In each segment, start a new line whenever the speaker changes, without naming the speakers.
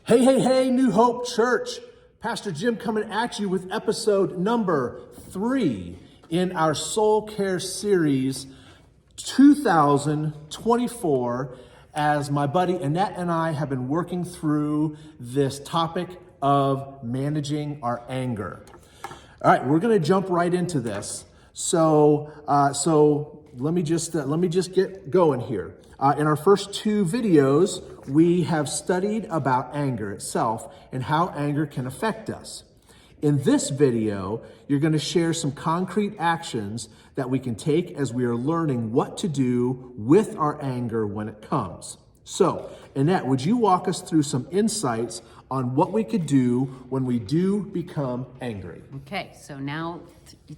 Hey, hey, hey, New Hope Church. Pastor Jim coming at you with episode number 3 in our Soulcare series 2024, as my buddy Annette and I have been working through this topic of managing our anger. All right, we're going to jump right into this. So let me just get going here. In our first 2 videos, we have studied about anger itself and how anger can affect us. In this video, you're going to share some concrete actions that we can take as we are learning what to do with our anger when it comes. So, Annette, would you walk us through some insights on what we could do when we do become angry?
Okay, so now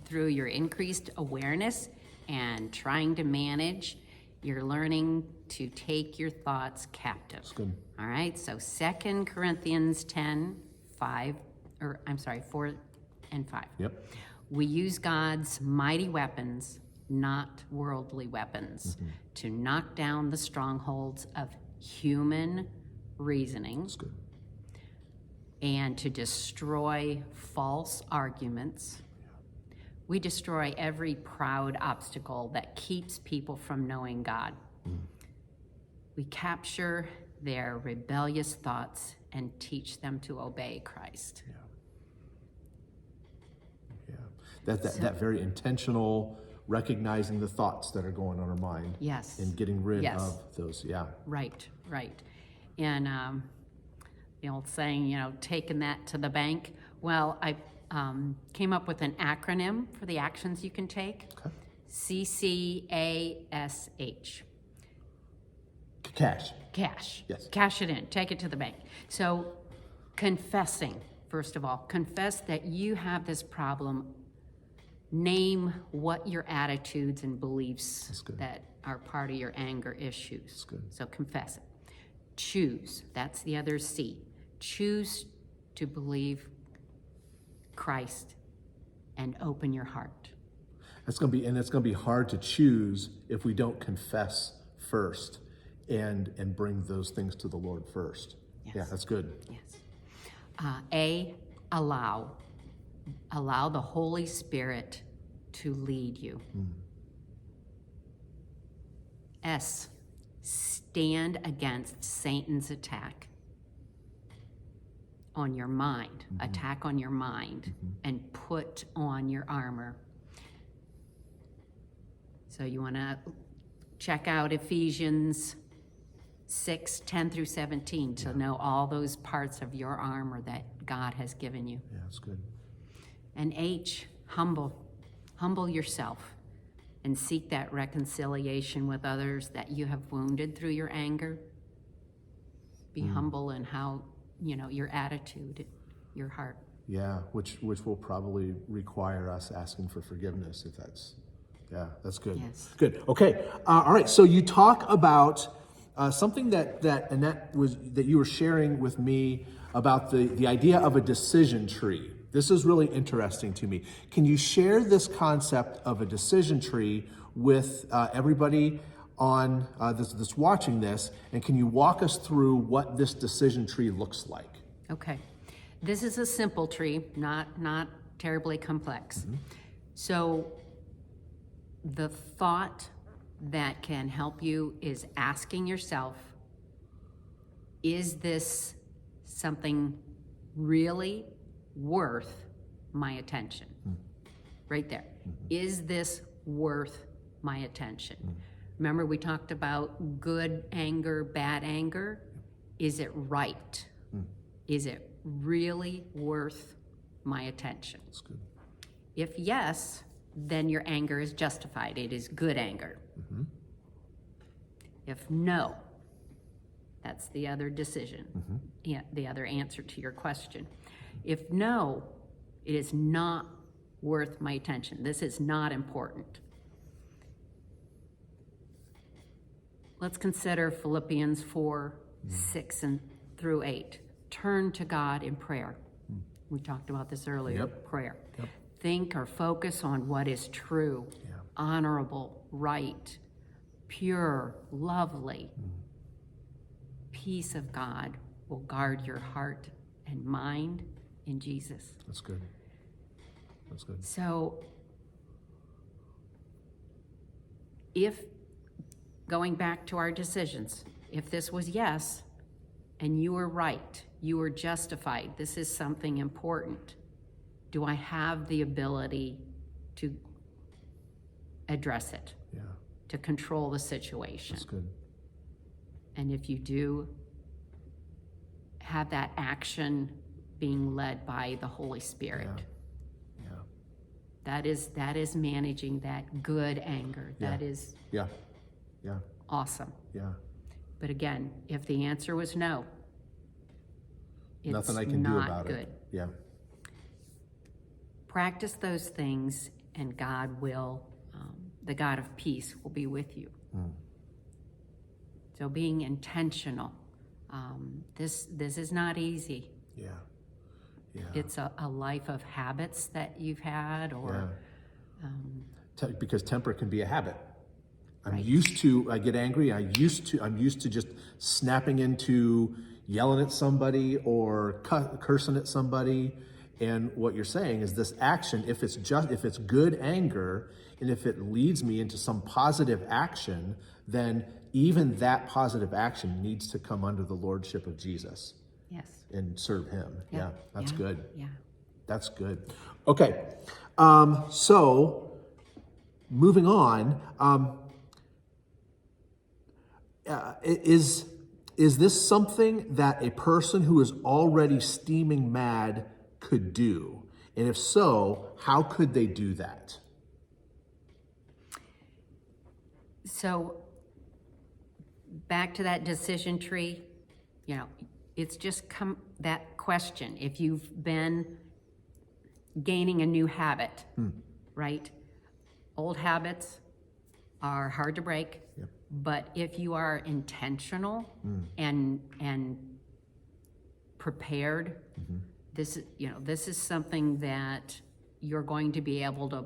through your increased awareness and trying to manage, you're learning to take your thoughts captive.
That's good.
All right, so 2 Corinthians 4 and 5.
Yep.
We use God's mighty weapons, not worldly weapons, to knock down the strongholds of human reasoning.
That's good.
And to destroy false arguments. We destroy every proud obstacle that keeps people from knowing God. We capture their rebellious thoughts and teach them to obey Christ.
That very intentional recognizing the thoughts that are going on our mind.
Yes.
And getting rid
Yes.
of those. Yeah.
Right. And the old saying, taking that to the bank. Well, I came up with an acronym for the actions you can take.
Okay.
CCASH.
Cash. Yes.
Cash it in. Take it to the bank. So confessing, first of all. Confess that you have this problem. Name what your attitudes and beliefs that are part of your anger issues.
That's good.
So confess it. Choose. That's the other C. Choose to believe Christ and open your heart.
It's going to be hard to choose if we don't confess first and bring those things to the Lord first.
Yes.
Yeah, that's good.
Yes. Allow the Holy Spirit to lead you. S, stand against Satan's attack on your mind, attack on your mind, and put on your armor. So you want to check out Ephesians 6:10 through 17 to know all those parts of your armor that God has given you.
Yeah, that's good.
And H, humble yourself and seek that reconciliation with others that you have wounded through your anger. Be humble in how, your attitude, your heart.
Yeah, which will probably require us asking for forgiveness if that's, that's good.
Yes.
Good. Okay. All right. So you talk about something that Annette that you were sharing with me about the idea of a decision tree. This is really interesting to me. Can you share this concept of a decision tree with everybody on that's watching this, and can you walk us through what this decision tree looks like?
Okay. This is a simple tree, not terribly complex. So the thought that can help you is asking yourself, is this something really worth my attention? Right there. Is this worth my attention? Remember, we talked about good anger, bad anger. Is it right? Is it really worth my attention?
That's good.
If yes, then your anger is justified. It is good anger. If no, that's the other decision, the other answer to your question. If no, it is not worth my attention. This is not important. Let's consider Philippians 4:6-8. Turn to God in prayer. We talked about this earlier.
Yep.
Prayer.
Yep.
Think or focus on what is true, honorable, right, pure, lovely, peace of God, will guard your heart and mind in Jesus.
That's good. That's good.
So if, going back to our decisions, if this was yes, and you were right, you were justified, this is something important, do I have the ability to address it,
Yeah,
to control the situation?
that's good.
And if you do, have that action being led by the Holy Spirit.
Yeah.
That is managing that good anger. That is
Yeah. Yeah.
awesome.
Yeah.
But again, if the answer was no, it's
Nothing I can do
not
about
good.
it. Yeah.
Practice those things, and God will, the God of peace will be with you. So being intentional. This is not easy.
Yeah. Yeah.
It's a life of habits that you've had, or
Because temper can be a habit.
Right.
I get angry. I'm used to just snapping into yelling at somebody or cursing at somebody. And what you're saying is this action, if it's good anger, and if it leads me into some positive action, then even that positive action needs to come under the lordship of Jesus.
yes.
And serve him. Yeah, that's
Yeah.
good.
Yeah.
That's good. Okay, so moving on, is this something that a person who is already steaming mad could do? And if so, how could they do that?
So back to that decision tree, it's just that question. If you've been gaining a new habit, right? Old habits are hard to break,
Yep.
but if you are intentional and prepared, this is something that you're going to be able to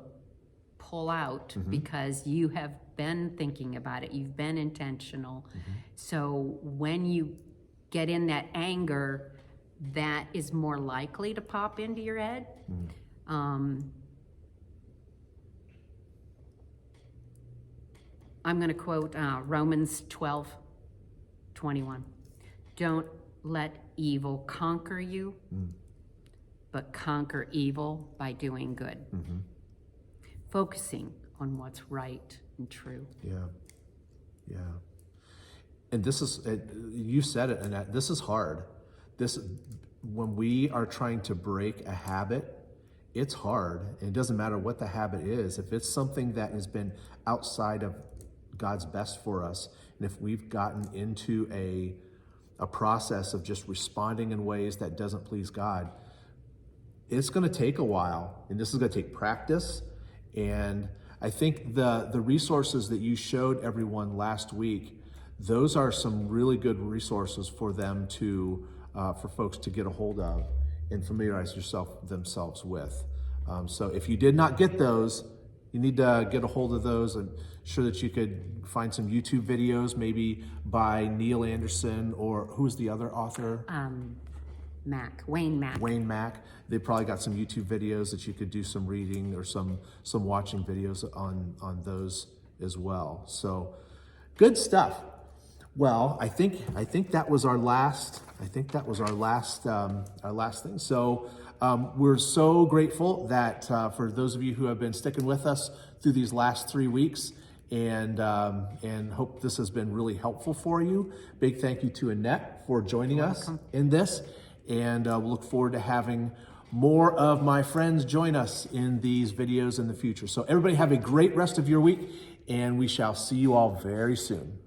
pull out because you have been thinking about it. You've been intentional. So when you get in that anger, that is more likely to pop into your head. I'm going to quote Romans 12:21. Don't let evil conquer you, but conquer evil by doing good. Focusing on what's right and true.
Yeah. And this is, you said it, Annette, this is hard. When we are trying to break a habit, it's hard. And it doesn't matter what the habit is. If it's something that has been outside of God's best for us, and if we've gotten into a process of just responding in ways that doesn't please God, it's going to take a while, and this is going to take practice. And I think the resources that you showed everyone last week, those are some really good resources for them to, for folks to get a hold of and familiarize themselves with. So if you did not get those, you need to get a hold of those. I'm sure that you could find some YouTube videos, maybe by Neil Anderson, or who's the other author?
Wayne Mack.
They probably got some YouTube videos that you could do some reading or some watching videos on those as well. So good stuff. Well, I think that was our last. Our last thing. So we're so grateful that for those of you who have been sticking with us through these last 3 weeks, and hope this has been really helpful for you. Big thank you to Annette for joining us in this, and we'll look forward to having more of my friends join us in these videos in the future. So everybody have a great rest of your week, and we shall see you all very soon.